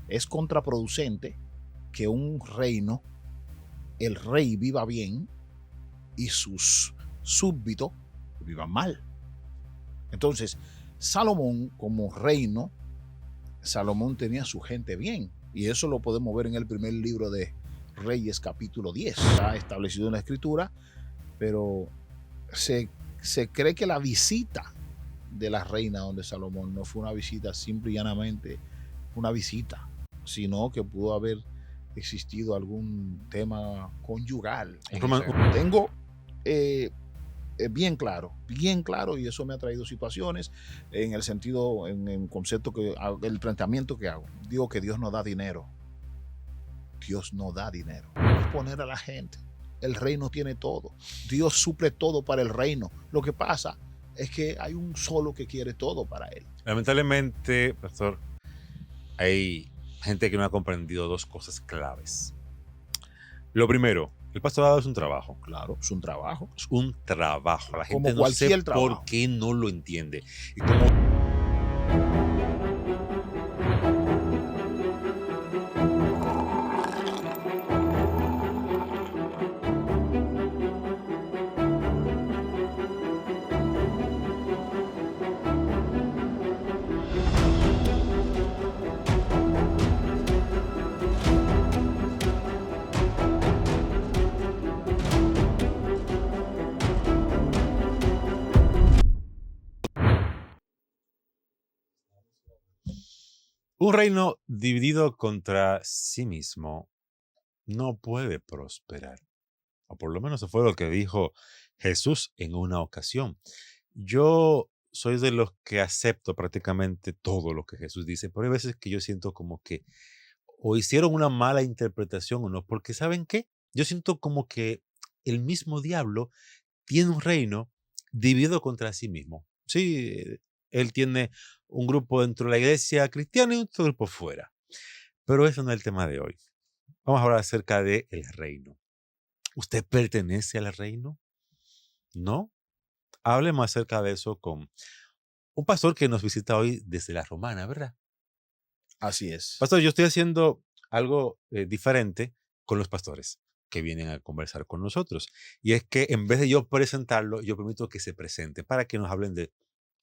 Es contraproducente que un reino, el rey viva bien y sus súbditos vivan mal. Entonces, Salomón como reino, Salomón tenía su gente bien. Y eso lo podemos ver en el primer libro de Reyes, capítulo 10. Está establecido en la escritura, pero se cree que la visita de la reina donde Salomón no fue una visita simple y llanamente una visita, sino que pudo haber existido algún tema conyugal. Tengo bien claro, y eso me ha traído situaciones en el sentido, en el concepto que el planteamiento que hago. Digo que Dios no da dinero. Dios no da dinero. Es poner a la gente. El reino tiene todo. Dios suple todo para el reino. Lo que pasa es que hay un solo que quiere todo para él. Lamentablemente, pastor, hay gente que no ha comprendido dos cosas claves. Lo primero, el pastorado es un trabajo. Claro, es un trabajo. Es un trabajo. La gente Como no sé cualquier trabajo. por qué no lo entiende. Y como un reino dividido contra sí mismo no puede prosperar. O por lo menos eso fue lo que dijo Jesús en una ocasión. Yo soy de los que acepto prácticamente todo lo que Jesús dice, pero hay veces que yo siento como que o hicieron una mala interpretación o no, porque ¿saben qué? Yo siento como que el mismo diablo tiene un reino dividido contra sí mismo. Sí, él tiene un grupo dentro de la iglesia cristiana y otro grupo fuera. Pero eso no es el tema de hoy. Vamos a hablar acerca del reino. ¿Usted pertenece al reino? ¿No? Hablemos acerca de eso con un pastor que nos visita hoy desde la Romana, ¿verdad? Así es. Pastor, yo estoy haciendo algo diferente con los pastores que vienen a conversar con nosotros. Y es que en vez de yo presentarlo, yo permito que se presenten para que nos hablen de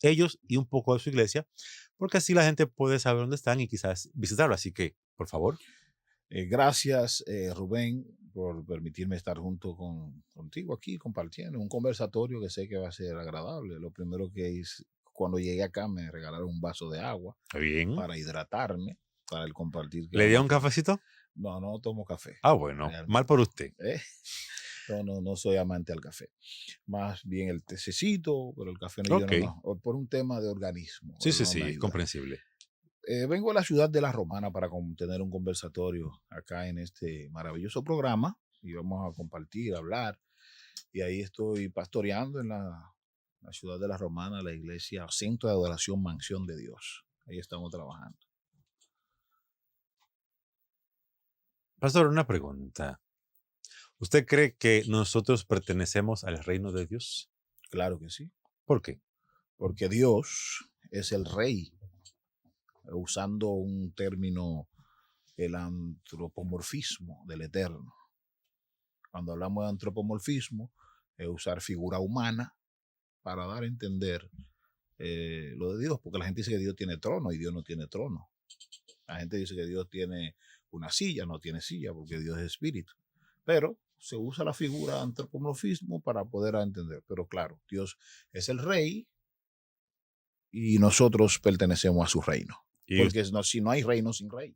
ellos y un poco de su iglesia, porque así la gente puede saber dónde están y quizás visitarlo. Así que, por favor. Gracias, Rubén, por permitirme estar junto contigo aquí compartiendo un conversatorio que sé que va a ser agradable. Lo primero que hice cuando llegué acá, me regalaron un vaso de agua Bien. para hidratarme, para el compartir. ¿Le dio un cafecito? No, no tomo café. Ah, bueno, mal por usted. No soy amante al café. Más bien el tececito, pero el café no, Okay. yo no, por un tema de organismo. Sí, comprensible. Vengo a la ciudad de La Romana para tener un conversatorio acá en este maravilloso programa y vamos a compartir, hablar. Y ahí estoy pastoreando en la ciudad de La Romana, la iglesia Centro de Adoración Mansión de Dios. Ahí estamos trabajando. Pastor, una pregunta. ¿Usted cree que nosotros pertenecemos al reino de Dios? Claro que sí. ¿Por qué? Porque Dios es el rey, usando un término, el antropomorfismo del eterno. Cuando hablamos de antropomorfismo, es usar figura humana para dar a entender lo de Dios, porque la gente dice que Dios tiene trono y Dios no tiene trono. La gente dice que Dios tiene una silla, no tiene silla, porque Dios es espíritu. Pero se usa la figura antropomorfismo para poder entender. Pero claro, Dios es el rey y nosotros pertenecemos a su reino. Porque si no hay reino sin rey.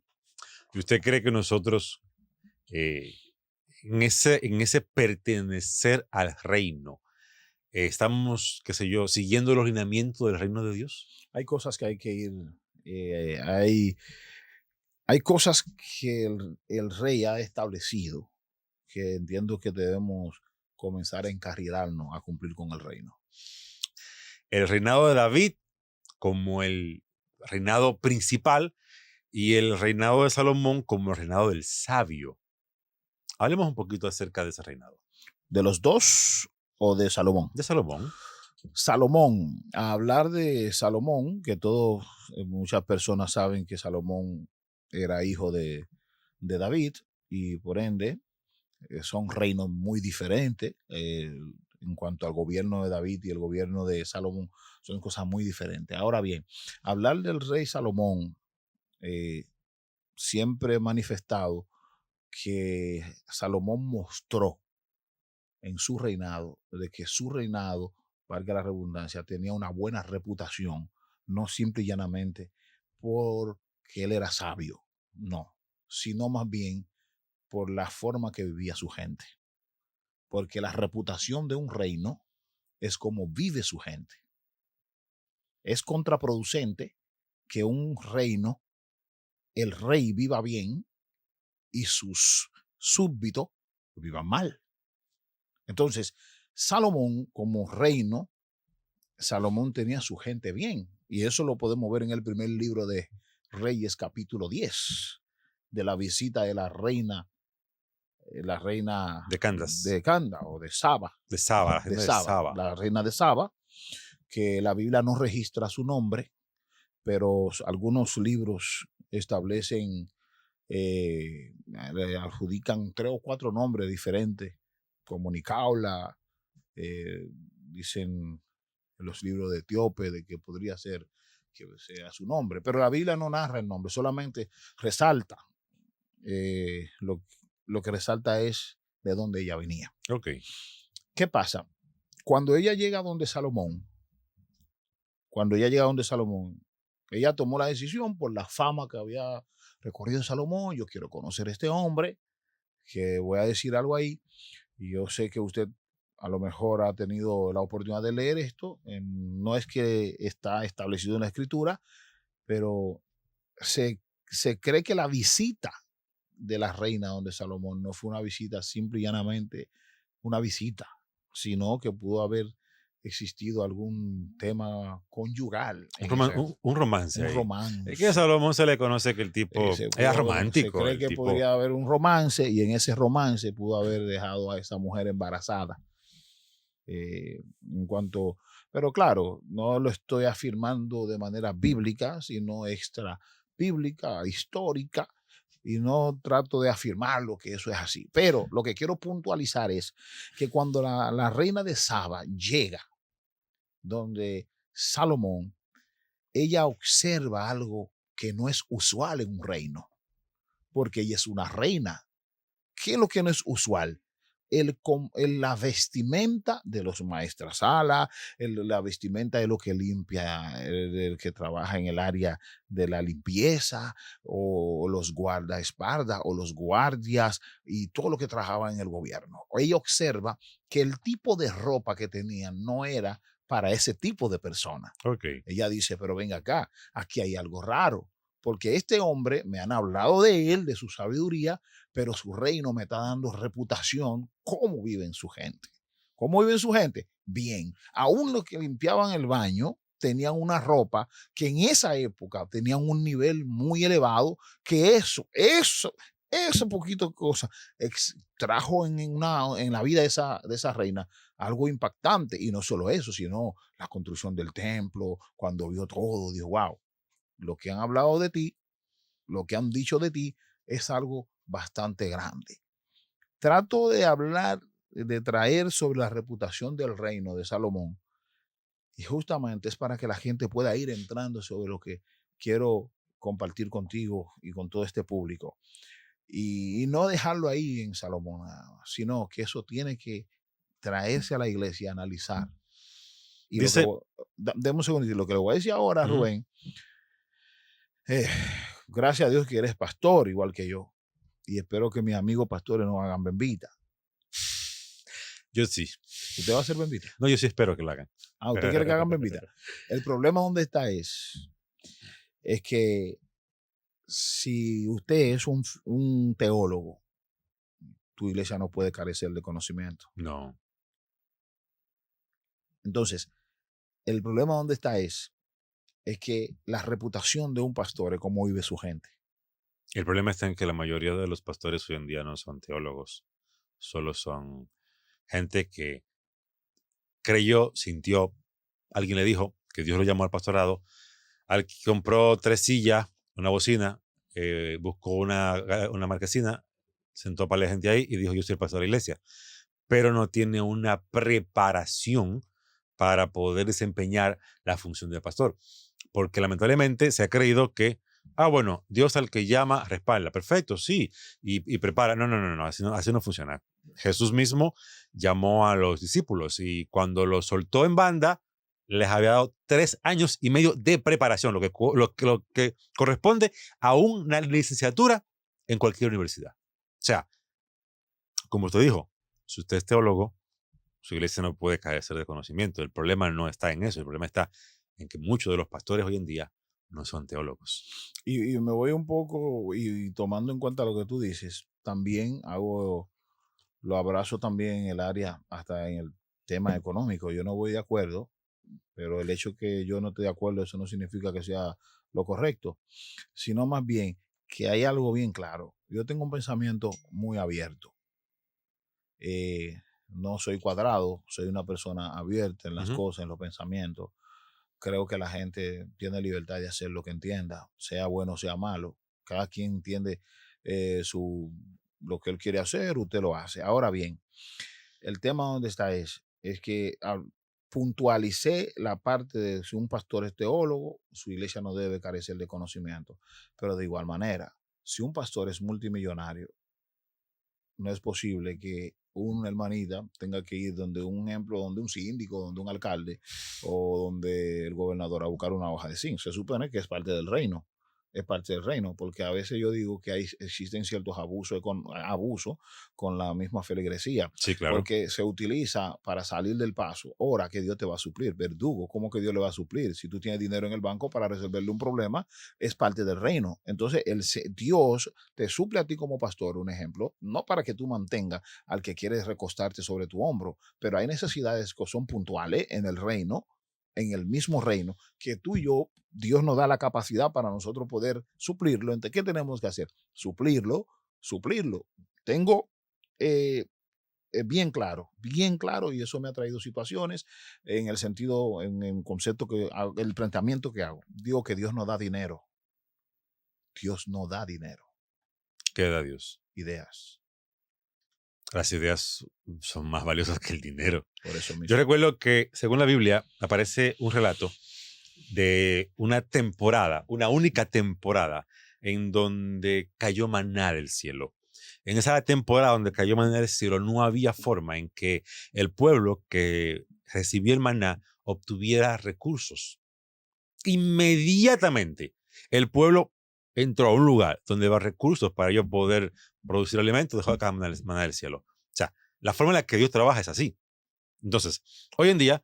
¿Y usted cree que nosotros, en ese pertenecer al reino, estamos, qué sé yo, siguiendo los lineamientos del reino de Dios? Hay cosas que hay que ir, hay cosas que el rey ha establecido que entiendo que debemos comenzar a encarrilarnos a cumplir con el reino. El reinado de David como el reinado principal y el reinado de Salomón como el reinado del sabio. Hablemos un poquito acerca de ese reinado. ¿De los dos o de Salomón? De Salomón. Salomón, a hablar de Salomón, que muchas personas saben que Salomón era hijo de David y por ende son reinos muy diferentes. En cuanto al gobierno de David y el gobierno de Salomón, son cosas muy diferentes. Ahora bien, hablar del rey Salomón, siempre he manifestado que Salomón mostró en su reinado, de que su reinado, valga la redundancia, tenía una buena reputación, no simple y llanamente porque él era sabio, no, sino más bien por la forma que vivía su gente. Porque la reputación de un reino es como vive su gente. Es contraproducente que un reino, el rey viva bien y sus súbditos vivan mal. Entonces, Salomón como reino, Salomón tenía su gente bien. Y eso lo podemos ver en el primer libro de Reyes, capítulo 10, de la visita de la reina De Candace. de Canda o de Saba. De Saba, la De reina de Saba, Saba. la reina de Saba, que la Biblia no registra su nombre, pero algunos libros establecen, le adjudican 3 o 4 nombres diferentes, como Nicaula, dicen en los libros de Etíope de que podría ser que sea su nombre, pero la Biblia no narra el nombre, solamente resalta, eh, lo, lo que resalta es de dónde ella venía. Ok. ¿Qué pasa? Cuando ella llega donde Salomón, ella tomó la decisión por la fama que había recorrido Salomón. Yo quiero conocer a este hombre, que voy a decir algo ahí, y yo sé que usted a lo mejor ha tenido la oportunidad de leer esto. No es que está establecido en la escritura, pero se cree que la visita de la reina donde Salomón no fue una visita simple y llanamente una visita, sino que pudo haber existido algún tema conyugal en Un romance un ahí. romance. Es que a Salomón se le conoce que el tipo era Se romántico. cree El que tipo, podría haber un romance y en ese romance pudo haber dejado a esa mujer embarazada. En cuanto, pero claro, no lo estoy afirmando de manera bíblica, sino extra bíblica, histórica, y no trato de afirmarlo que eso es así. Pero lo que quiero puntualizar es que cuando la reina de Saba llega donde Salomón, ella observa algo que no es usual en un reino, porque ella es una reina. ¿Qué es lo que no es usual? La vestimenta de los maestras-sala, la vestimenta de lo que limpia, el que trabaja en el área de la limpieza, o los guardaespaldas, o los guardias, y todo lo que trabajaba en el gobierno. Ella observa que el tipo de ropa que tenían no era para ese tipo de persona. ok. Ella dice, pero venga acá, aquí hay algo raro, porque este hombre, me han hablado de él, de su sabiduría, pero su reino me está dando reputación. ¿Cómo viven su gente? ¿Cómo viven su gente? Bien. Aún los que limpiaban el baño tenían una ropa que en esa época tenían un nivel muy elevado, que ese poquito de cosa trajo en la vida de esa reina algo impactante. Y no solo eso, sino la construcción del templo. Cuando vio todo, dijo, wow, lo que han hablado de ti, lo que han dicho de ti, es algo bastante grande. Trato de hablar, de traer sobre la reputación del reino de Salomón, y justamente es para que la gente pueda ir entrando sobre lo que quiero compartir contigo y con todo este público. Y no dejarlo ahí en Salomón, sino que eso tiene que traerse a la iglesia, analizar. Y Dice, deme un segundito, lo que le voy a decir ahora, ujú, Rubén, gracias a Dios que eres pastor igual que yo. Y espero que mis amigos pastores no hagan bembita. yo sí. ¿Usted va a hacer bembita? No, yo sí espero que lo hagan. Ah, ¿usted quiere que hagan bembita? El problema donde está es que si usted es un teólogo, tu iglesia no puede carecer de conocimiento. No. Entonces, el problema donde está es que la reputación de un pastor es cómo vive su gente. El problema está en que la mayoría de los pastores hoy en día no son teólogos. Solo son gente que creyó, sintió, alguien le dijo que Dios lo llamó al pastorado, al que compró 3 sillas, una bocina, buscó una marquesina, sentó para la gente ahí y dijo, yo soy el pastor de la iglesia, pero no tiene una preparación para poder desempeñar la función de pastor. Porque lamentablemente se ha creído que, bueno, Dios al que llama respalda. Perfecto, sí, y prepara. No, así no funciona. Jesús mismo llamó a los discípulos y cuando los soltó en banda, les había dado 3 años y medio de preparación, lo que corresponde a una licenciatura en cualquier universidad. O sea, como usted dijo, si usted es teólogo, su iglesia no puede carecer de conocimiento. El problema no está en eso, el problema está en que muchos de los pastores hoy en día no son teólogos. Y me voy un poco, y tomando en cuenta lo que tú dices, también lo abrazo también en el área, hasta en el tema económico. Yo no voy de acuerdo, pero el hecho que yo no esté de acuerdo, eso no significa que sea lo correcto, sino más bien que hay algo bien claro. Yo tengo un pensamiento muy abierto. No soy cuadrado, soy una persona abierta en las cosas, en los pensamientos. Creo que la gente tiene libertad de hacer lo que entienda, sea bueno o sea malo. Cada quien entiende lo que él quiere hacer, usted lo hace. Ahora bien, el tema donde está es que puntualicé la parte de si un pastor es teólogo, su iglesia no debe carecer de conocimiento. Pero de igual manera, si un pastor es multimillonario, no es posible que una hermanita tenga que ir donde un ejemplo, donde un síndico, donde un alcalde o donde el gobernador a buscar una hoja de zinc. Se supone que es parte del reino, es parte del reino, porque a veces yo digo que existen ciertos abusos con la misma feligresía, Sí, claro. porque se utiliza para salir del paso. Ahora que Dios te va a suplir, verdugo, ¿cómo que Dios le va a suplir? Si tú tienes dinero en el banco para resolverle un problema, es parte del reino. Entonces, Dios te suple a ti como pastor, un ejemplo, no para que tú mantengas al que quieres recostarte sobre tu hombro, pero hay necesidades que son puntuales en el reino, en el mismo reino, que tú y yo, Dios nos da la capacidad para nosotros poder suplirlo. Entonces, ¿qué tenemos que hacer? Suplirlo, suplirlo. Tengo bien claro, y eso me ha traído situaciones en el sentido, en el concepto el planteamiento que hago. Digo que Dios no da dinero. Dios no da dinero, Queda Dios. ideas. Las ideas son más valiosas que el dinero. Por eso Yo mismo. recuerdo que, según la Biblia, aparece un relato de una temporada, una única temporada, en donde cayó maná del cielo. En esa temporada donde cayó maná del cielo, no había forma en que el pueblo que recibía el maná obtuviera recursos. Inmediatamente, el pueblo entró a un lugar donde había recursos para ellos poder producir alimentos, dejó de caer maná del cielo. O sea, la forma en la que Dios trabaja es así. Entonces, hoy en día,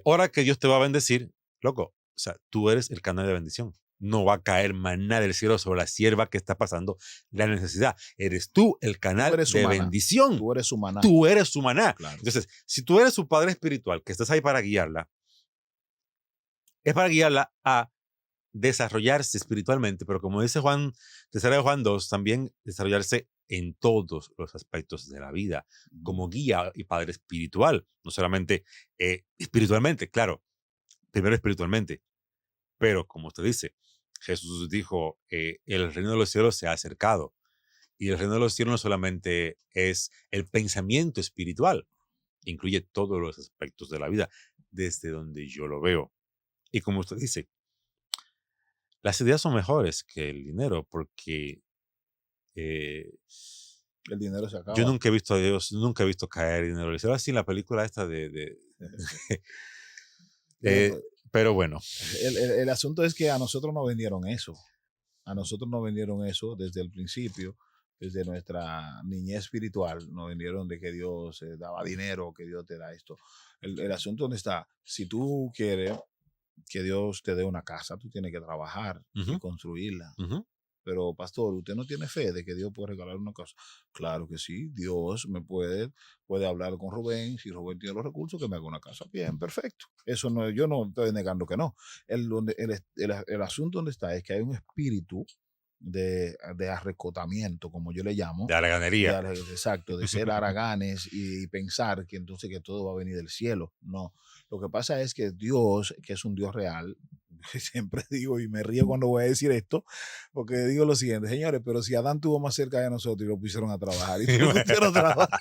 ahora que Dios te va a bendecir, loco, o sea, tú eres el canal de bendición. No va a caer maná del cielo sobre la sierva que está pasando la necesidad. Eres tú el Tú canal eres de humana. bendición. Tú eres humana. Tú eres su maná. Claro. Entonces, si tú eres su padre espiritual, que estás ahí para guiarla, es para guiarla a desarrollarse espiritualmente, pero como dice Juan, tercera de Juan 2, también desarrollarse en todos los aspectos de la vida, como guía y padre espiritual, no solamente espiritualmente, claro, primero espiritualmente, pero como usted dice, Jesús dijo, el reino de los cielos se ha acercado, y el reino de los cielos no solamente es el pensamiento espiritual, incluye todos los aspectos de la vida, desde donde yo lo veo. Y como usted dice, las ideas son mejores que el dinero porque eh, El dinero se yo acaba. nunca he visto a Dios, nunca he visto caer dinero del cielo. Así en la película esta Bueno, pero bueno, el asunto es que a nosotros nos vendieron eso. A nosotros nos vendieron eso desde el principio, desde nuestra niñez espiritual. Nos vendieron de que Dios daba dinero, que Dios te da esto. El asunto donde está, si tú quieres que Dios te dé una casa, tú tienes que trabajar y construirla. Pero, pastor, ¿usted no tiene fe de que Dios puede regalar una casa? Claro que sí, Dios puede hablar con Rubén, si Rubén tiene los recursos, que me haga una casa. Bien, perfecto. Eso no, yo no estoy negando que no. El asunto donde está es que hay un espíritu de arrecotamiento, como yo le llamo, de haraganería. exacto, de ser haraganes y pensar que entonces que todo va a venir del cielo. No, lo que pasa es que Dios, que es un Dios real, siempre digo y me río cuando voy a decir esto, porque digo lo siguiente, señores, pero si Adán estuvo más cerca de nosotros y lo pusieron a trabajar y lo pusieron a trabajar.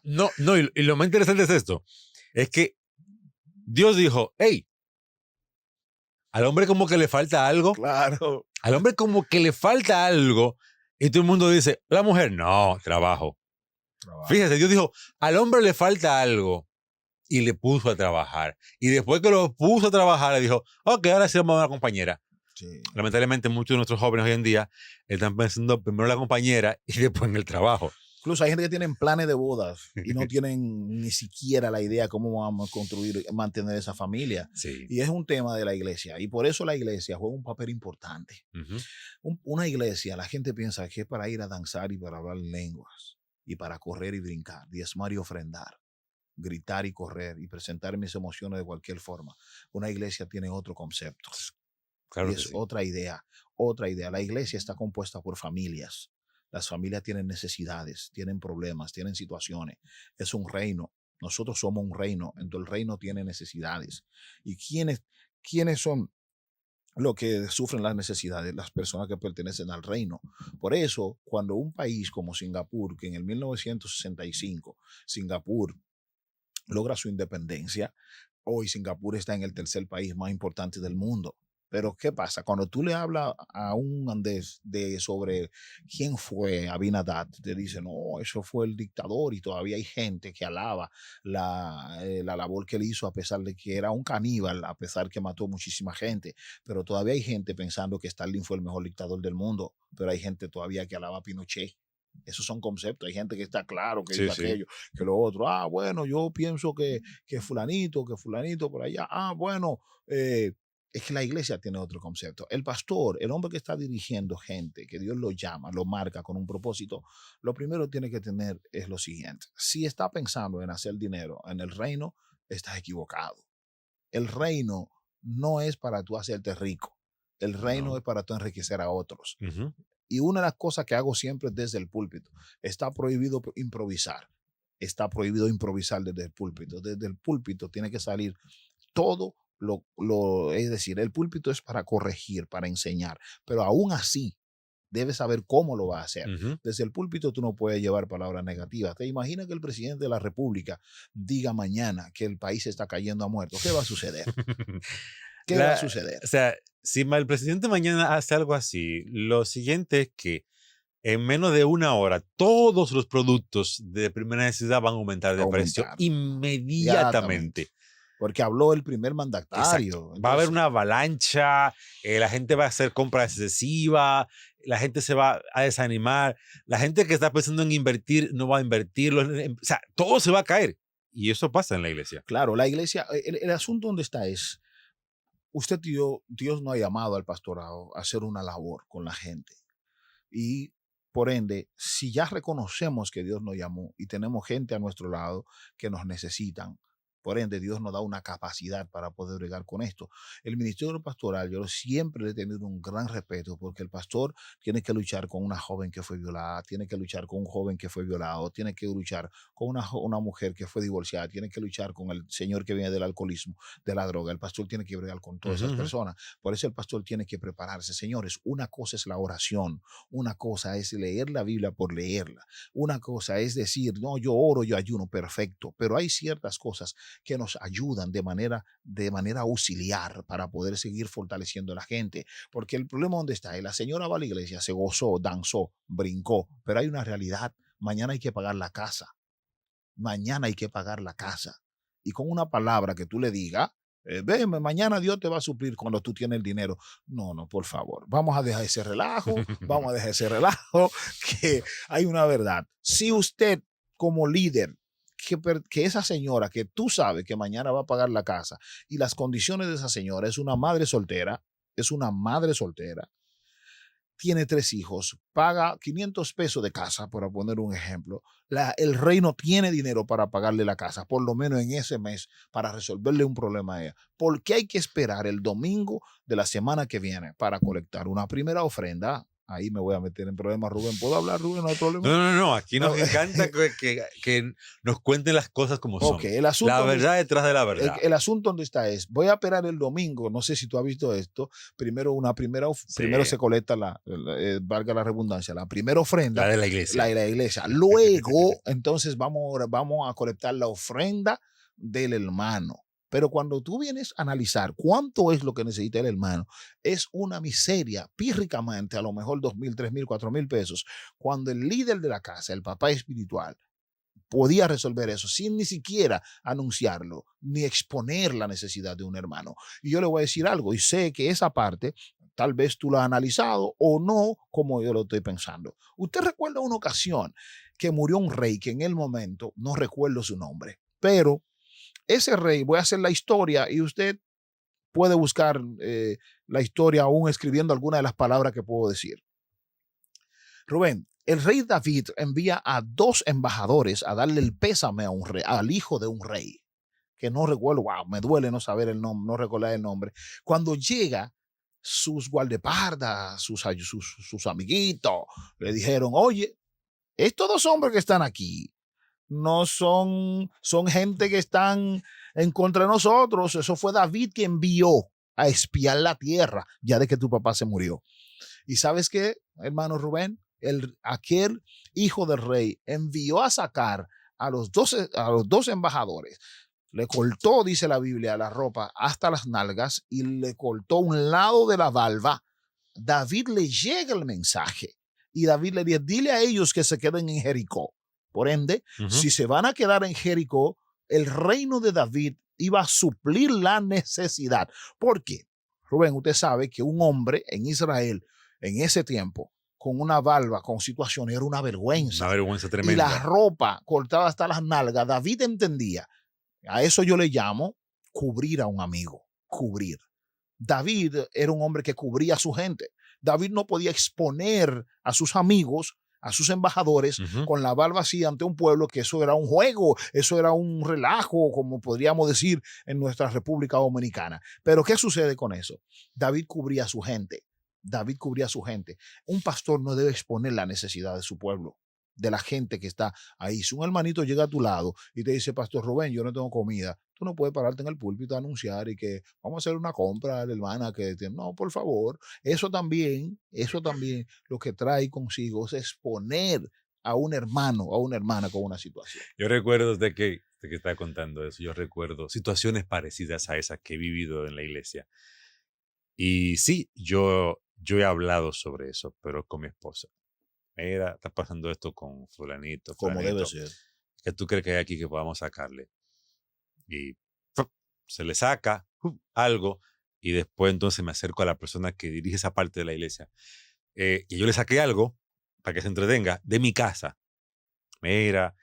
No, y lo más interesante es esto, es que Dios dijo, hey, al hombre como que le falta algo, Claro. al hombre como que le falta algo, y todo el mundo dice, la mujer, no, trabajo. Fíjese, Dios dijo, al hombre le falta algo, y le puso a trabajar. Y después que lo puso a trabajar, le dijo, ok, ahora sí vamos a dar una compañera. Sí. Lamentablemente, muchos de nuestros jóvenes hoy en día están pensando primero en la compañera y después en el trabajo. Incluso hay gente que tienen planes de bodas y no tienen ni siquiera la idea cómo vamos a construir, mantener esa familia. Sí. Y es un tema de la iglesia. Y por eso la iglesia juega un papel importante. Una iglesia, la gente piensa que es para ir a danzar y para hablar lenguas, y para correr y brincar, diezmar y ofrendar, gritar y correr y presentar mis emociones de cualquier forma. Una iglesia tiene otro concepto. Claro y que es sí. otra idea, otra idea. La iglesia está compuesta por familias. Las familias tienen necesidades, tienen problemas, tienen situaciones. Es un reino. Nosotros somos un reino. Entonces el reino tiene necesidades. ¿Y quiénes son los que sufren las necesidades? Las personas que pertenecen al reino. Por eso, cuando un país como Singapur, que en el 1965, Singapur logra su independencia, hoy Singapur está en el tercer país más importante del mundo. Pero ¿qué pasa? Cuando tú le hablas a un andés sobre quién fue Abinadab, te dice, no, eso fue el dictador, y todavía hay gente que alaba la labor que él hizo, a pesar de que era un caníbal, a pesar que mató muchísima gente. Pero todavía hay gente pensando que Stalin fue el mejor dictador del mundo, pero hay gente todavía que alaba a Pinochet. Esos son conceptos. Hay gente que está claro, que dice aquello, que lo otro. Ah, bueno, yo pienso que fulanito por allá. Ah, bueno, es que la iglesia tiene otro concepto. El pastor, el hombre que está dirigiendo gente, que Dios lo llama, lo marca con un propósito, lo primero que tiene que tener es lo siguiente. Si está pensando en hacer dinero en el reino, estás equivocado. El reino no es para tú hacerte rico. El reino es para tú enriquecer a otros. Y una de las cosas que hago siempre desde el púlpito, está prohibido improvisar. Está prohibido improvisar desde el púlpito. Desde el púlpito tiene que salir todo es decir, el púlpito es para corregir, para enseñar, pero aún así debes saber cómo lo va a hacer. Desde el púlpito tú no puedes llevar palabras negativas. ¿Te imaginas que el presidente de la República diga mañana que el país está cayendo a muertos? ¿Qué va a suceder? ¿Qué va a suceder? O sea, si el presidente mañana hace algo así, lo siguiente es que en menos de una hora todos los productos de primera necesidad van a aumentar de precio inmediatamente. Porque habló el primer mandatario. Entonces, va a haber una avalancha, la gente va a hacer compra excesiva, la gente se va a desanimar, la gente que está pensando en invertir no va a invertirlo, o sea, todo se va a caer. Y eso pasa en la iglesia. Claro, la iglesia, el asunto donde está es, Dios no ha llamado al pastorado a hacer una labor con la gente. Y por ende, si ya reconocemos que Dios nos llamó y tenemos gente a nuestro lado que nos necesitan, por ende, Dios nos da una capacidad para poder bregar con esto. El ministerio pastoral, yo siempre le he tenido un gran respeto, porque el pastor tiene que luchar con una joven que fue violada, tiene que luchar con un joven que fue violado, tiene que luchar con una mujer que fue divorciada, tiene que luchar con el señor que viene del alcoholismo, de la droga. El pastor tiene que bregar con todas esas personas. Por eso el pastor tiene que prepararse. Señores, una cosa es la oración, una cosa es leer la Biblia por leerla, una cosa es decir, no, yo oro, yo ayuno, perfecto, pero hay ciertas cosas que nos ayudan de manera auxiliar para poder seguir fortaleciendo a la gente. Porque el problema donde está, la señora va a la iglesia, se gozó, danzó, brincó, pero hay una realidad. Mañana hay que pagar la casa. Mañana hay que pagar la casa. Y con una palabra que tú le digas, ven, mañana Dios te va a suplir cuando tú tienes el dinero. No, por favor. Vamos a dejar ese relajo, que hay una verdad. Si usted como líder, que esa señora que tú sabes que mañana va a pagar la casa, y las condiciones de esa señora es una madre soltera, tiene 3 hijos, paga 500 pesos de casa, para poner un ejemplo, el reino tiene dinero para pagarle la casa, por lo menos en ese mes, para resolverle un problema a ella. ¿Por qué hay que esperar el domingo de la semana que viene para colectar una primera ofrenda? ahí me voy a meter en problemas, Rubén. ¿Puedo hablar, Rubén? No hay problema. No. Aquí nos No. encanta que nos cuenten las cosas como son. Ok, el asunto La donde verdad detrás de la verdad. el asunto donde está es, voy a operar el domingo, no sé si tú has visto esto, primero Sí. se colecta valga la redundancia, la primera ofrenda, La de la iglesia. la de la iglesia. Luego, entonces vamos a colectar la ofrenda del hermano. Pero cuando tú vienes a analizar cuánto es lo que necesita el hermano, es una miseria, pírricamente, a lo mejor 2,000, 3,000, 4,000 pesos, cuando el líder de la casa, el papá espiritual, podía resolver eso sin ni siquiera anunciarlo, ni exponer la necesidad de un hermano. Y yo le voy a decir algo, y sé que esa parte tal vez tú la has analizado o no como yo lo estoy pensando. Usted recuerda una ocasión que murió un rey que en el momento no recuerdo su nombre, pero ese rey, voy a hacer la historia y usted puede buscar la historia aún escribiendo alguna de las palabras que puedo decir. Rubén, el rey David envía a 2 embajadores a darle el pésame a un rey, al hijo de un rey, que no recuerdo, wow, me duele no saber el nombre, no recordar el nombre. Cuando llega, sus guardaespaldas, sus amiguitos, le dijeron, oye, estos 2 hombres que están aquí no son gente que están en contra de nosotros. Eso fue David que envió a espiar la tierra ya de que tu papá se murió. ¿Y sabes qué, hermano Rubén? Aquel hijo del rey envió a sacar a los 2 embajadores. Le cortó, dice la Biblia, la ropa hasta las nalgas y le cortó un lado de la valva. David le llega el mensaje y David le dice, dile a ellos que se queden en Jericó. Por ende, si se van a quedar en Jericó, el reino de David iba a suplir la necesidad. ¿Por qué? Rubén, usted sabe que un hombre en Israel en ese tiempo con una valva, con situación, era una vergüenza. Una vergüenza tremenda. Y la ropa cortada hasta las nalgas, David entendía. A eso yo le llamo cubrir a un amigo, cubrir. David era un hombre que cubría a su gente. David no podía exponer a sus amigos, a sus embajadores, con la barba así ante un pueblo, que eso era un juego, eso era un relajo, como podríamos decir en nuestra República Dominicana. Pero ¿qué sucede con eso? David cubría a su gente. David cubría a su gente. Un pastor no debe exponer la necesidad de su pueblo, de la gente que está ahí. Si un hermanito llega a tu lado y te dice, Pastor Rubén, yo no tengo comida, tú no puedes pararte en el púlpito a anunciar y que vamos a hacer una compra a la hermana que tiene. No, por favor. Eso también, lo que trae consigo es exponer a un hermano, a una hermana con una situación. Yo recuerdo de que está contando eso, yo recuerdo situaciones parecidas a esas que he vivido en la iglesia. Y sí, yo he hablado sobre eso, pero con mi esposa. Mira, está pasando esto con fulanito, Como debe fulanito. ser. ¿Qué tú crees que hay aquí que podamos sacarle? Y se le saca algo y después entonces me acerco a la persona que dirige esa parte de la iglesia. Y yo le saqué algo para que se entretenga de mi casa. Mira,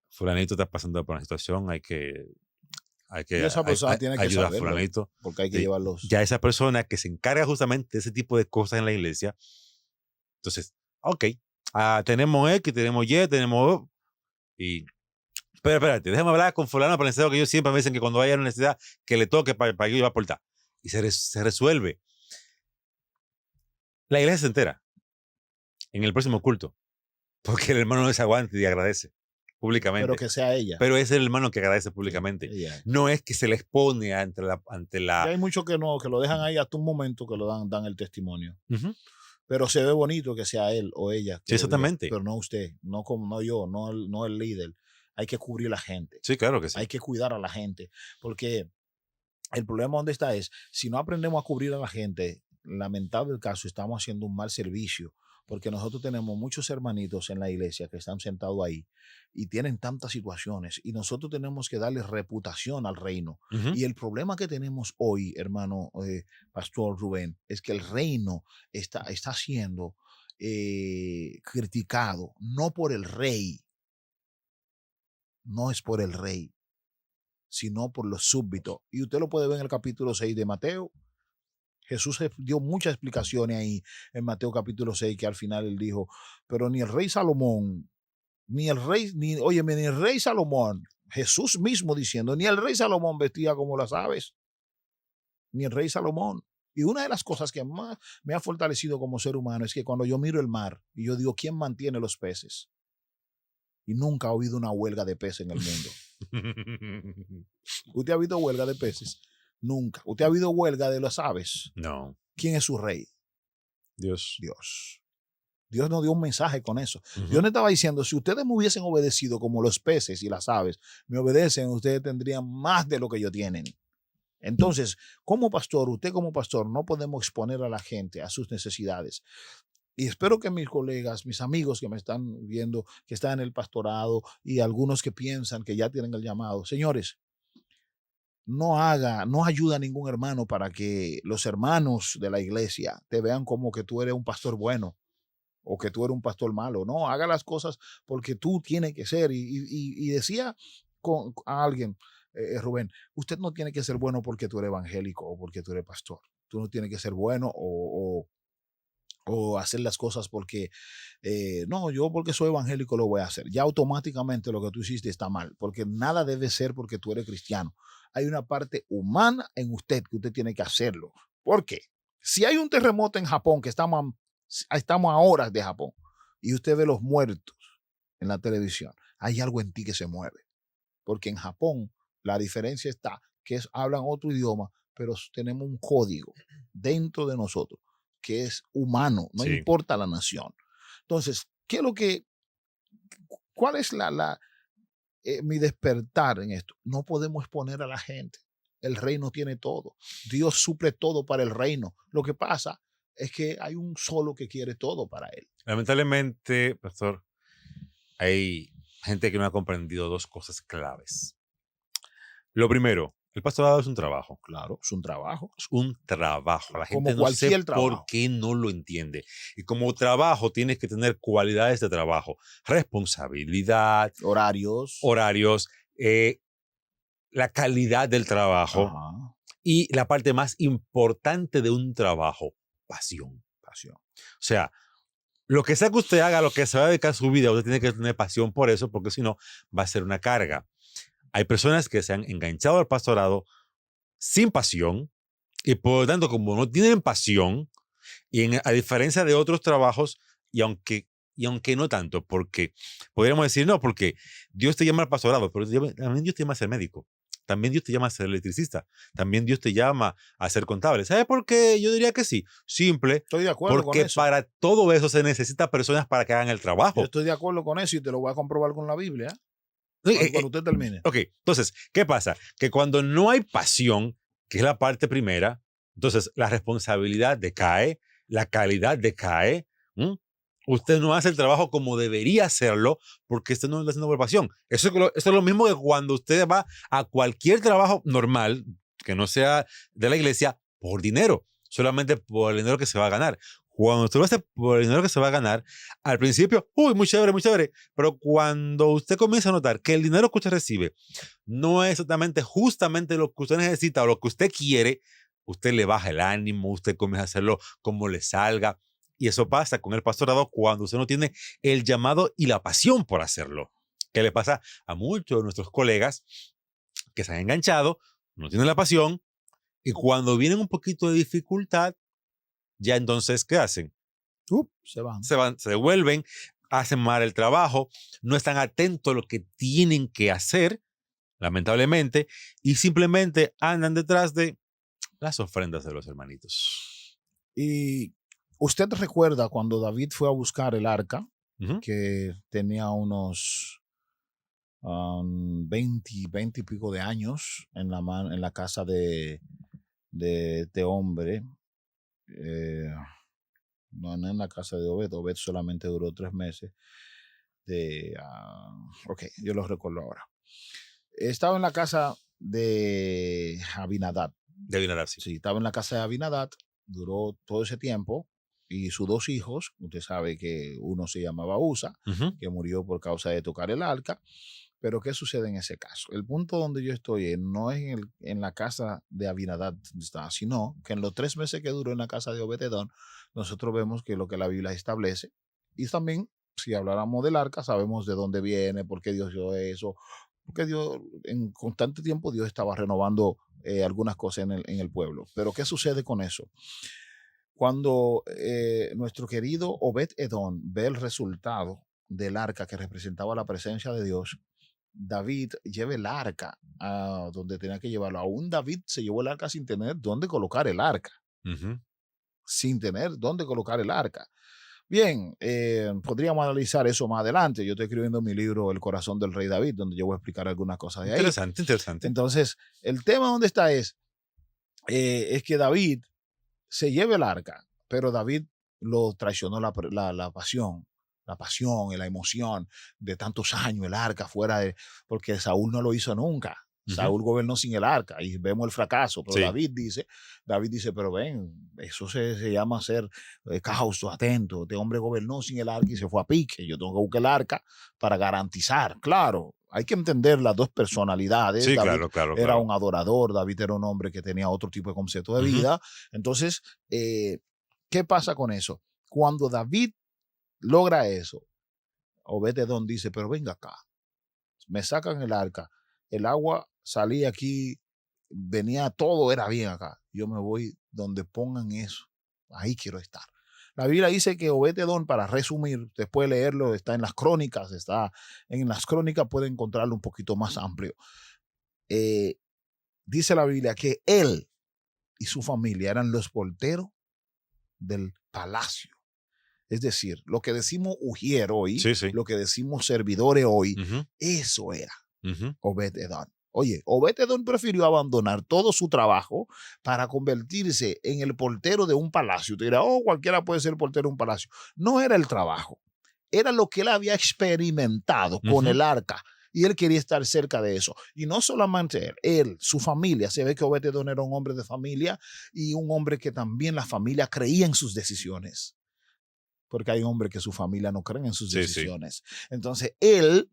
fulanito está pasando por una situación, hay que Y esa persona tiene que ayudar a saberlo, fulanito. porque hay que llevarlos. Ya esa persona que se encarga justamente de ese tipo de cosas en la iglesia. Entonces, ok, tenemos X, tenemos Y, tenemos... Y, pero espérate, déjame hablar con fulano para que ellos siempre me dicen que cuando vaya a la universidad que le toque para que yo aportar. Y se resuelve. La iglesia se entera en el próximo culto, porque el hermano no se aguanta y agradece públicamente. Pero que sea ella. Pero es el hermano que agradece públicamente. Ella. No es que se le expone ante la... Y hay muchos que no, que lo dejan ahí hasta un momento que lo dan el testimonio. Uh-huh. Pero se ve bonito que sea él o ella. Sí, exactamente. Pero no usted, no yo, no el líder. Hay que cubrir a la gente. Sí, claro que sí. Hay que cuidar a la gente. Porque el problema donde está es, si no aprendemos a cubrir a la gente, lamentable el caso, estamos haciendo un mal servicio. Porque nosotros tenemos muchos hermanitos en la iglesia que están sentados ahí y tienen tantas situaciones y nosotros tenemos que darle reputación al reino. Uh-huh. Y el problema que tenemos hoy, hermano Pastor Rubén, es que el reino está siendo criticado, no por el rey, no es por el rey, sino por los súbditos. Y usted lo puede ver en el capítulo 6 de Mateo. Jesús dio muchas explicaciones ahí en Mateo capítulo 6, que al final él dijo, pero ni el rey Salomón, ni el rey Salomón, Jesús mismo diciendo, ni el rey Salomón vestía como las aves, ni el rey Salomón. Y una de las cosas que más me ha fortalecido como ser humano es que cuando yo miro el mar y yo digo, ¿quién mantiene los peces? Y nunca he oído una huelga de peces en el mundo. ¿Usted ha habido huelga de peces? Nunca. ¿Usted ha habido huelga de las aves? No, ¿Quién es su rey? Dios. Dios. Dios nos dio un mensaje con eso. Ujú. Dios nos estaba diciendo, si ustedes me hubiesen obedecido como los peces y las aves me obedecen, ustedes tendrían más de lo que ellos tienen. Entonces, como pastor, usted como pastor, no podemos exponer a la gente a sus necesidades. Y espero que mis colegas, mis amigos que me están viendo, que están en el pastorado y algunos que piensan que ya tienen el llamado, señores, no ayuda a ningún hermano para que los hermanos de la iglesia te vean como que tú eres un pastor bueno o que tú eres un pastor malo. No, haga las cosas porque tú tienes que ser. Y decía a alguien, Rubén, usted no tiene que ser bueno porque tú eres evangélico o porque tú eres pastor. Tú no tienes que ser bueno o hacer las cosas porque, no, yo porque soy evangélico lo voy a hacer. Ya automáticamente lo que tú hiciste está mal, porque nada debe ser porque tú eres cristiano. Hay una parte humana en usted que usted tiene que hacerlo. ¿Por qué? Si hay un terremoto en Japón, que estamos a horas de Japón, y usted ve los muertos en la televisión, hay algo en ti que se mueve. Porque en Japón la diferencia está que hablan otro idioma, pero tenemos un código dentro de nosotros que es humano, no Sí. importa la nación. Entonces, ¿qué es lo que, cuál es mi despertar en esto? No podemos exponer a la gente. El reino tiene todo. Dios suple todo para el reino. Lo que pasa es que hay un solo que quiere todo para él. Lamentablemente, pastor, hay gente que no ha comprendido dos cosas claves. Lo primero, el pastorado es un trabajo. Claro, es un trabajo. Es un trabajo. La Como gente no sé cualquier por trabajo. qué no lo entiende. Y como trabajo tienes que tener cualidades de trabajo, responsabilidad, Horarios. horarios, la calidad del trabajo Ajá. y la parte más importante de un trabajo, pasión. Pasión. O sea, lo que sea que usted haga, lo que se va a dedicar su vida, usted tiene que tener pasión por eso, porque si no, va a ser una carga. Hay personas que se han enganchado al pastorado sin pasión y por lo tanto, como no tienen pasión, a diferencia de otros trabajos, y aunque no tanto, porque podríamos decir, no, porque Dios te llama al pastorado, pero también Dios te llama a ser médico, también Dios te llama a ser electricista, también Dios te llama a ser contable. ¿Sabe por qué? Yo diría que sí. Simple, Estoy de acuerdo con porque eso. para todo eso se necesita personas para que hagan el Yo trabajo. estoy de acuerdo con eso y te lo voy a comprobar con la Biblia. Cuando usted termine. Ok, entonces, ¿qué pasa? Que cuando no hay pasión, que es la parte primera, entonces la responsabilidad decae, la calidad decae. ¿M? Usted no hace el trabajo como debería hacerlo porque usted no lo está haciendo por pasión. Eso es lo mismo que cuando usted va a cualquier trabajo normal, que no sea de la iglesia, por dinero, solamente por el dinero que se va a ganar. Cuando usted lo hace por el dinero que se va a ganar, al principio, uy, muy chévere, pero cuando usted comienza a notar que el dinero que usted recibe no es exactamente justamente lo que usted necesita o lo que usted quiere, usted le baja el ánimo, usted comienza a hacerlo como le salga. Y eso pasa con el pastorado cuando usted no tiene el llamado y la pasión por hacerlo. ¿Qué le pasa a muchos de nuestros colegas que se han enganchado, no tienen la pasión y cuando vienen un poquito de dificultad, ya entonces, ¿qué hacen? Se van. Se devuelven, hacen mal el trabajo, no están atentos a lo que tienen que hacer, lamentablemente, y simplemente andan detrás de las ofrendas de los hermanitos. Y usted recuerda cuando David fue a buscar el arca, Ujú. que tenía unos 20 y pico de años en la casa de este hombre. No en la casa de Obed. Obed solamente duró 3 meses. Ok, yo lo recuerdo ahora. Estaba en la casa de Abinadab. De Abinadab, sí. Sí, estaba en la casa de Abinadab, duró todo ese tiempo y sus dos hijos, usted sabe que uno se llamaba Usa, Ujú. que murió por causa de tocar el arca. Pero ¿qué sucede en ese caso? El punto donde yo estoy no es en la casa de Abinadab, sino que en los 3 meses que duró en la casa de Obededón, nosotros vemos que lo que la Biblia establece, y también si habláramos del arca, sabemos de dónde viene, por qué Dios dio eso, porque Dios, en constante tiempo, Dios estaba renovando algunas cosas en el pueblo. Pero ¿qué sucede con eso? Cuando nuestro querido Obed Edom ve el resultado del arca que representaba la presencia de Dios, David lleva el arca a donde tenía que llevarlo. Aún David se llevó el arca sin tener dónde colocar el arca, Ujú. sin tener dónde colocar el arca. Bien, podríamos analizar eso más adelante. Yo estoy escribiendo mi libro El corazón del rey David, donde yo voy a explicar algunas cosas de ahí. Interesante, interesante. Entonces, el tema donde está es que David se lleva el arca, pero David lo traicionó la pasión, la pasión y la emoción de tantos años el arca fuera de, porque Saúl no lo hizo nunca. Ujú. Saúl gobernó sin el arca y vemos el fracaso, pero Sí. David dice, pero ven, eso se llama ser causto, atento. Este hombre gobernó sin el arca y se fue a pique. Yo tengo que buscar el arca para garantizar. Claro, hay que entender las dos personalidades. Sí, David claro, claro, era claro. un adorador, David era un hombre que tenía otro tipo de concepto de Ujú. vida. Entonces, ¿qué pasa con eso? Cuando David logra eso, Obed-Edom dice, pero venga acá, me sacan el arca, el agua salía aquí, venía todo, era bien acá. Yo me voy donde pongan eso, ahí quiero estar. La Biblia dice que Obed-Edom, para resumir, después de leerlo, está en las crónicas, puede encontrarlo un poquito más amplio. Dice la Biblia que él y su familia eran los porteros del palacio. Es decir, lo que decimos ujier hoy, Sí, sí. lo que decimos servidores hoy, Ujú, eso era ujú. Obed-Edom. Oye, Obed-Edom prefirió abandonar todo su trabajo para convertirse en el portero de un palacio. Te dirá, oh, cualquiera puede ser portero de un palacio. No era el trabajo, era lo que él había experimentado con Ujú. el arca. Y él quería estar cerca de eso. Y no solamente él, su familia. Se ve que Obed-Edom era un hombre de familia y un hombre que también la familia creía en sus decisiones. Porque hay hombres que su familia no creen en sus Sí, sí. decisiones. Entonces, él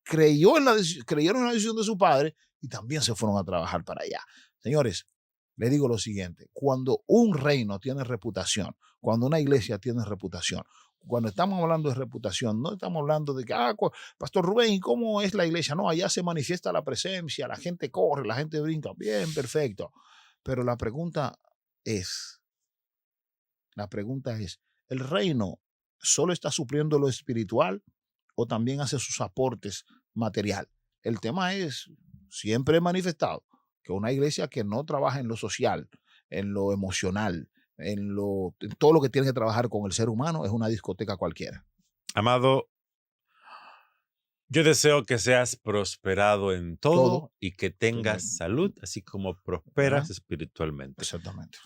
creyeron en la decisión de su padre y también se fueron a trabajar para allá. Señores, le digo lo siguiente, cuando un reino tiene reputación, cuando una iglesia tiene reputación, cuando estamos hablando de reputación, no estamos hablando de que, Pastor Rubén, ¿cómo es la iglesia? No, allá se manifiesta la presencia, la gente corre, la gente brinca, bien, perfecto. Pero es, la pregunta es, ¿el reino solo está supliendo lo espiritual o también hace sus aportes material? El tema es, siempre he manifestado que una iglesia que no trabaja en lo social, en lo emocional, en todo lo que tiene que trabajar con el ser humano es una discoteca cualquiera. Amado, yo deseo que seas prosperado en Todo. todo y que tengas salud, así como ¿Verdad? prosperas espiritualmente. Exactamente.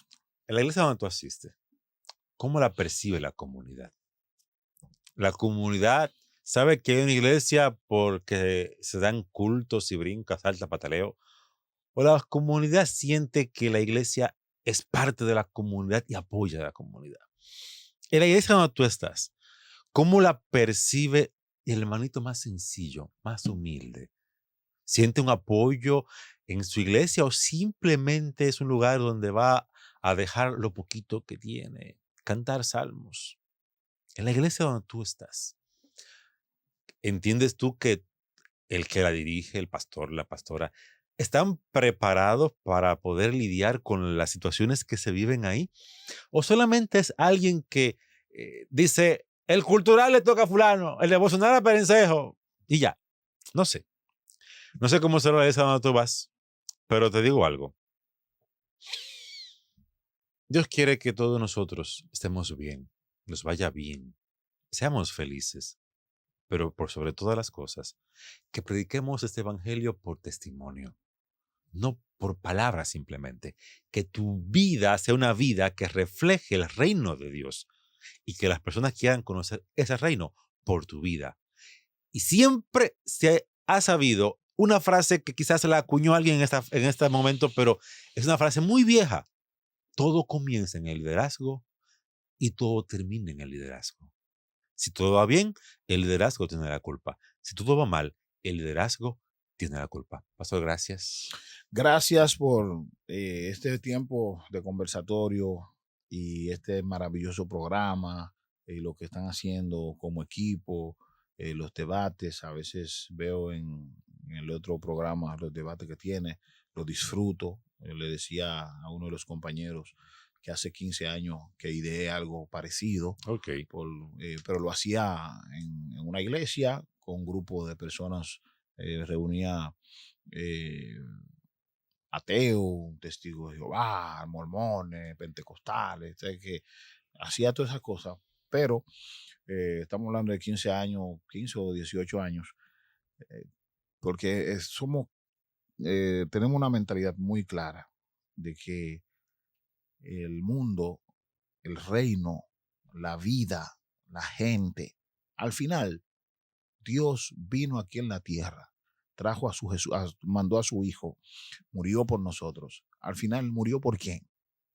En la iglesia donde tú asistes, ¿cómo la percibe la comunidad? La comunidad sabe que hay una iglesia porque se dan cultos y brincas, salta, pataleo. O la comunidad siente que la iglesia es parte de la comunidad y apoya a la comunidad. En la iglesia donde tú estás, ¿cómo la percibe el hermanito más sencillo, más humilde? ¿Siente un apoyo en su iglesia o simplemente es un lugar donde va a dejar lo poquito que tiene, cantar salmos? En la iglesia donde tú estás, ¿entiendes tú que el que la dirige, el pastor, la pastora, están preparados para poder lidiar con las situaciones que se viven ahí? ¿O solamente es alguien que dice, el cultural le toca a fulano, el devocional a Perencejo, y ya? No sé. No sé cómo será esa donde tú vas, pero te digo algo. Dios quiere que todos nosotros estemos bien, nos vaya bien, seamos felices, pero por sobre todas las cosas, que prediquemos este evangelio por testimonio, no por palabras simplemente, que tu vida sea una vida que refleje el reino de Dios y que las personas quieran conocer ese reino por tu vida. Y siempre se ha sabido una frase que quizás se la acuñó alguien en este momento, pero es una frase muy vieja. Todo comienza en el liderazgo y todo termina en el liderazgo. Si todo va bien, el liderazgo tiene la culpa. Si todo va mal, el liderazgo tiene la culpa. Pastor, gracias. Gracias por este tiempo de conversatorio y este maravilloso programa, lo que están haciendo como equipo, los debates. A veces veo en el otro programa, los debates que tiene, lo disfruto. Yo le decía a uno de los compañeros que hace 15 años que ideé algo parecido, Ok. pero lo hacía en una iglesia con un grupo de personas, reunía eh, ateos, testigos de Jehová, mormones, pentecostales, que hacía todas esas cosas, pero estamos hablando de 15 años, 15 o 18 años, eh, porque tenemos una mentalidad muy clara de que el mundo, el reino, la vida, la gente, al final, Dios vino aquí en la tierra, trajo a su Jesús, mandó a su Hijo, murió por nosotros. Al final, ¿murió por quién?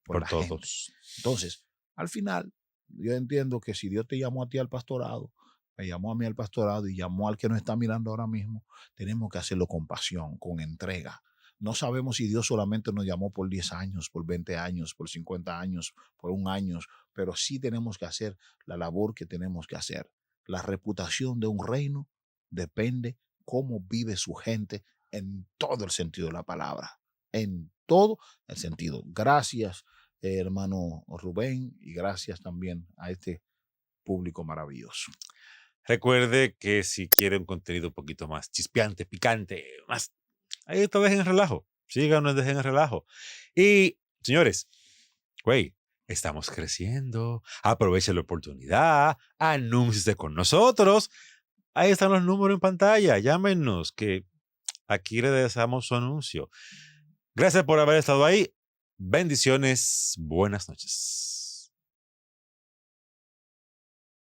Por Por la gente. todos. Entonces, al final, yo entiendo que si Dios te llamó a ti al pastorado, me llamó a mí al pastorado y llamó al que nos está mirando ahora mismo, tenemos que hacerlo con pasión, con entrega. No sabemos si Dios solamente nos llamó por 10 años, por 20 años, por 50 años, por un año, pero sí tenemos que hacer la labor que tenemos que hacer. La reputación de un reino depende cómo vive su gente en todo el sentido de la palabra, en todo el sentido. Gracias, hermano Rubén, y gracias también a este público maravilloso. Recuerde que si quiere un contenido un poquito más chispeante, picante, más... Ahí está Dejen el Relajo. Síganos, Dejen el Relajo. Y, señores, güey, estamos creciendo. Aproveche la oportunidad. Anúnciese con nosotros. Ahí están los números en pantalla. Llámenos, que aquí le deseamos su anuncio. Gracias por haber estado ahí. Bendiciones. Buenas noches.